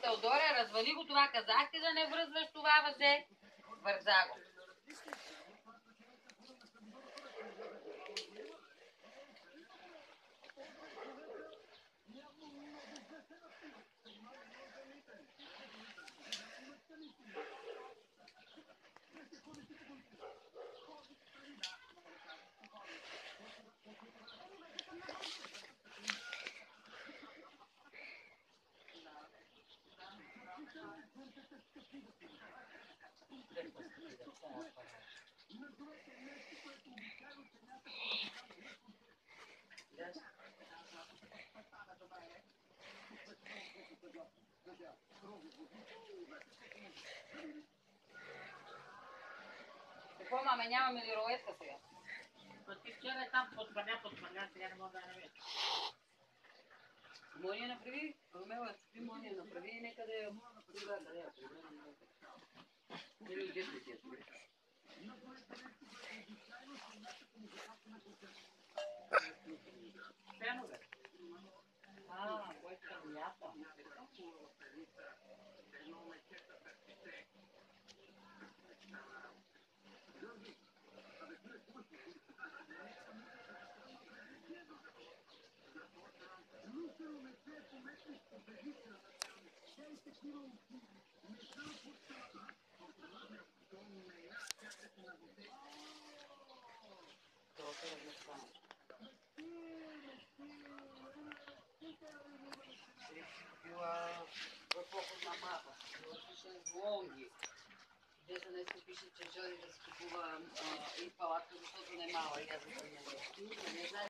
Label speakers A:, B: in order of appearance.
A: Теодоре, развали го това. Казах ти да не връзваш това въже. Върза го. Какво, маме, нямаме ли рулетка сега?
B: Ти вчера там подпаля, сега не мога да намеря.
A: Мония направи, Ромела, чупи Мония направи и нека да я прибра, да я прибра. Или отдето ти я прибра.
B: Пено бе.
A: Кой към ята? Купила проходна мапа, пише Лонги. Дето днес пише, че Джони да си купува и палатка, защото не е мала и аз не знам.